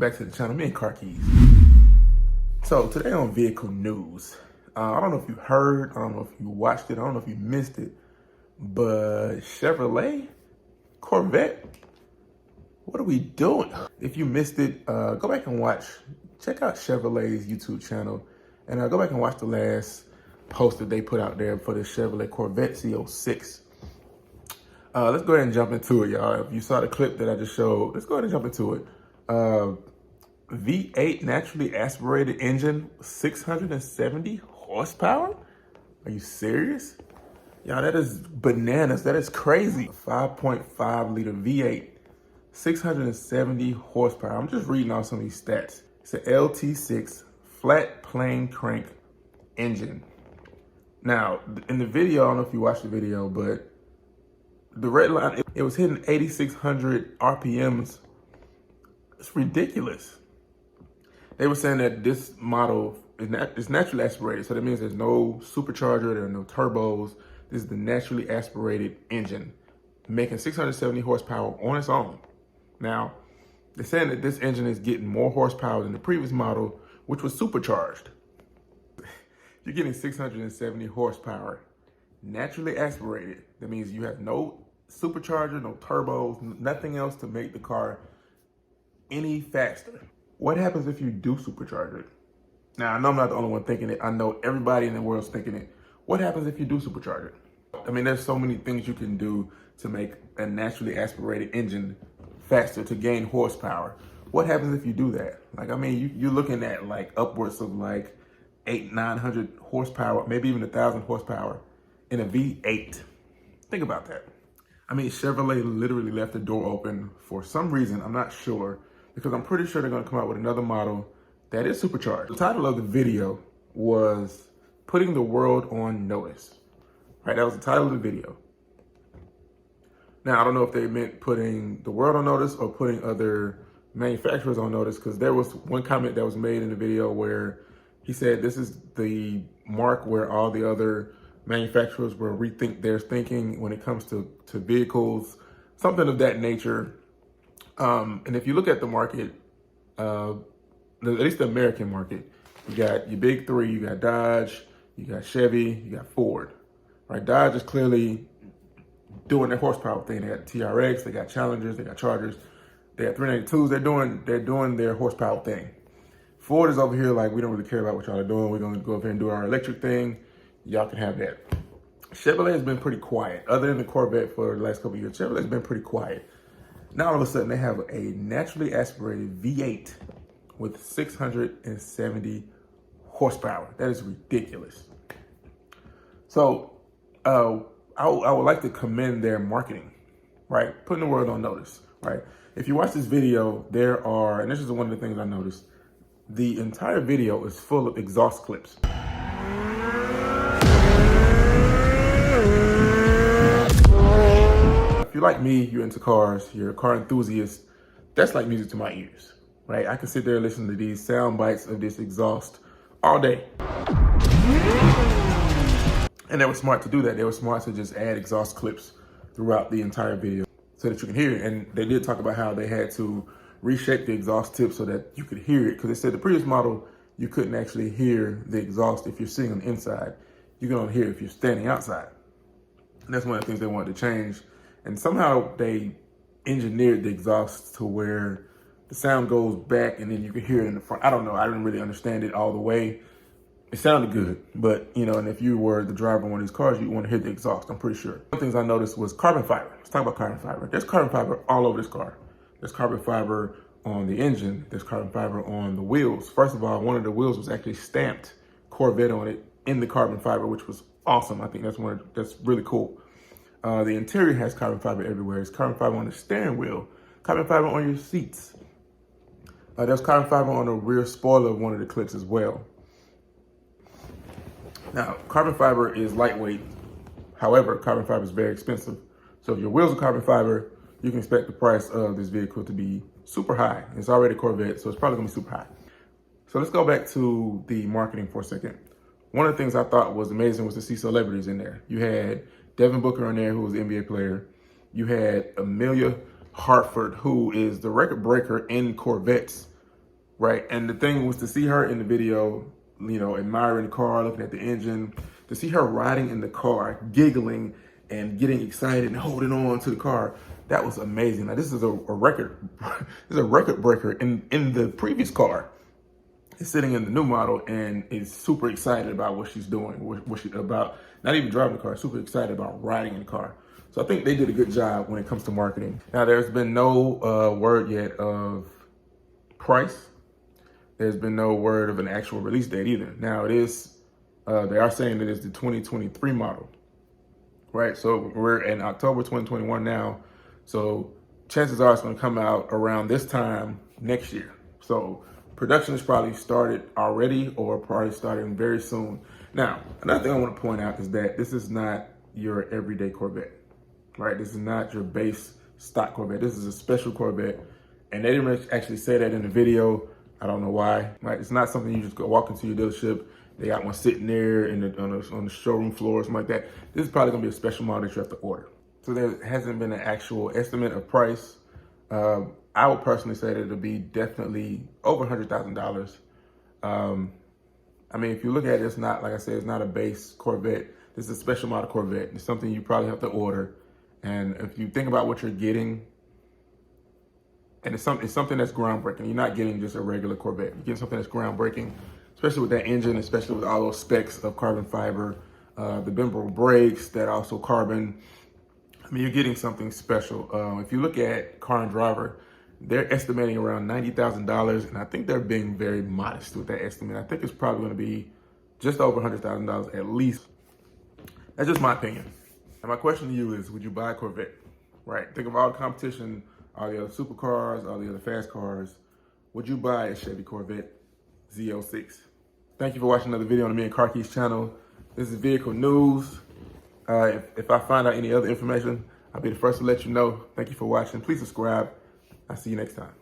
back to the channel, me and Car Keys. So today on vehicle news, I don't know if you heard, I don't know if you watched it, I don't know if you missed it, but Chevrolet, Corvette, what are we doing? If you missed it, go back and watch, check out Chevrolet's YouTube channel, and go back and watch the last post that they put out there for the Chevrolet Corvette Z06. Let's go ahead and jump into it, y'all. If you saw the clip that I just showed, let's go ahead and jump into it. V8 naturally aspirated engine, 670 horsepower? Are you serious? Y'all, that is bananas. That is crazy. 5.5 liter V8, 670 horsepower. I'm just reading off some of these stats. It's an LT6 flat plane crank engine. Now, in the video, I don't know if you watched the video, but the red line, it was hitting 8,600 RPMs. It's ridiculous. They were saying that this model is naturally aspirated. So that means there's no supercharger, there are no turbos. This is the naturally aspirated engine, making 670 horsepower on its own. Now, they're saying that this engine is getting more horsepower than the previous model, which was supercharged. You're getting 670 horsepower, naturally aspirated. That means you have no supercharger, no turbos, nothing else to make the car any faster. What happens if you do supercharge it? Now, I know I'm not the only one thinking it. I know everybody in the world's thinking it. What happens if you do supercharge it? I mean, there's so many things you can do to make a naturally aspirated engine faster, to gain horsepower. What happens if you do that? Like, I mean, you're looking at like upwards of like 900 horsepower, maybe even 1,000 horsepower in a V8. Think about that. I mean, Chevrolet literally left the door open for some reason. I'm not sure, because I'm pretty sure they're going to come out with another model that is supercharged. The title of the video was Putting the World on Notice. Right, that was the title of the video. Now, I don't know if they meant putting the world on notice or putting other manufacturers on notice, because there was one comment that was made in the video where he said this is the mark where all the other manufacturers will rethink their thinking when it comes to vehicles, something of that nature. And if you look at the market, at least the American market, you got your big three. You got Dodge, you got Chevy, you got Ford. Right? Dodge is clearly doing their horsepower thing. They got TRX, they got Challengers, they got Chargers, they got 392s. They're doing their horsepower thing. Ford is over here like, we don't really care about what y'all are doing. We're gonna go over here and do our electric thing. Y'all can have that. Chevrolet has been pretty quiet. Other than the Corvette for the last couple of years, Chevrolet's been pretty quiet. Now all of a sudden they have a naturally aspirated V8 with 670 horsepower. That is ridiculous. So I would like to commend their marketing, right? Putting the world on notice, right? If you watch this video, there are, and this is one of the things I noticed, the entire video is full of exhaust clips. If you're like me, you're into cars, you're a car enthusiast, that's like music to my ears, right? I can sit there and listen to these sound bites of this exhaust all day. And they were smart to do that. They were smart to just add exhaust clips throughout the entire video so that you can hear it. And they did talk about how they had to reshape the exhaust tip so that you could hear it. Because they said the previous model, you couldn't actually hear the exhaust if you're sitting on the inside. You can only hear it if you're standing outside. And that's one of the things they wanted to change. And somehow they engineered the exhaust to where the sound goes back and then you can hear it in the front. I don't know. I didn't really understand it all the way. It sounded good, but you know, and if you were the driver of one of these cars, you want to hear the exhaust, I'm pretty sure. One of the things I noticed was carbon fiber. Let's talk about carbon fiber. There's carbon fiber all over this car. There's carbon fiber on the engine. There's carbon fiber on the wheels. First of all, one of the wheels was actually stamped Corvette on it in the carbon fiber, which was awesome. I think that's really cool. The interior has carbon fiber everywhere. There's carbon fiber on the steering wheel, carbon fiber on your seats. There's carbon fiber on the rear spoiler of one of the clips as well. Now, carbon fiber is lightweight. However, carbon fiber is very expensive. So if your wheels are carbon fiber, you can expect the price of this vehicle to be super high. It's already a Corvette, so it's probably gonna be super high. So let's go back to the marketing for a second. One of the things I thought was amazing was to see celebrities in there. You had Devin Booker on there, who was an NBA player. You had Amelia Hartford, who is the record breaker in Corvettes right? And the thing was to see her in the video, you know, admiring the car, looking at the engine, to see her riding in the car, giggling and getting excited and holding on to the car. That was amazing. Now, this is a record. This is a record breaker. In the previous car, is sitting in the new model and is super excited about what she's doing, what she about not even driving the car, super excited about riding in the car. So I think they did a good job when it comes to marketing. Now, there's been no word yet of price. There's been no word of an actual release date either. Now, it is, they are saying that it's the 2023 model, right? So we're in October 2021 now. So chances are it's going to come out around this time next year. So production has probably started already or probably starting very soon. Now, another thing I want to point out is that this is not your everyday Corvette, right? This is not your base stock Corvette. This is a special Corvette. And they didn't actually say that in the video. I don't know why, right? It's not something you just go walk into your dealership. They got one sitting there on the showroom floor or something like that. This is probably gonna be a special model that you have to order. So there hasn't been an actual estimate of price. I would personally say that it'll be definitely over $100,000. I mean, if you look at it, it's not, like I said, it's not a base Corvette. This is a special model Corvette. It's something you probably have to order. And if you think about what you're getting, and it's something that's groundbreaking. You're not getting just a regular Corvette. You're getting something that's groundbreaking, especially with that engine, especially with all those specs of carbon fiber, the bendable brakes that are also carbon. I mean, you're getting something special. If you look at Car and Driver, they're estimating around $90,000, and I think they're being very modest with that estimate. I think it's probably going to be just over $100,000 at least. That's just my opinion. And my question to you is, would you buy a Corvette? Right? Think of all the competition, all the other supercars, all the other fast cars. Would you buy a Chevy Corvette Z06? Thank you for watching another video on the Me and Car Keys channel. This is Vehicle News. If I find out any other information, I'll be the first to let you know. Thank you for watching. Please subscribe. I'll see you next time.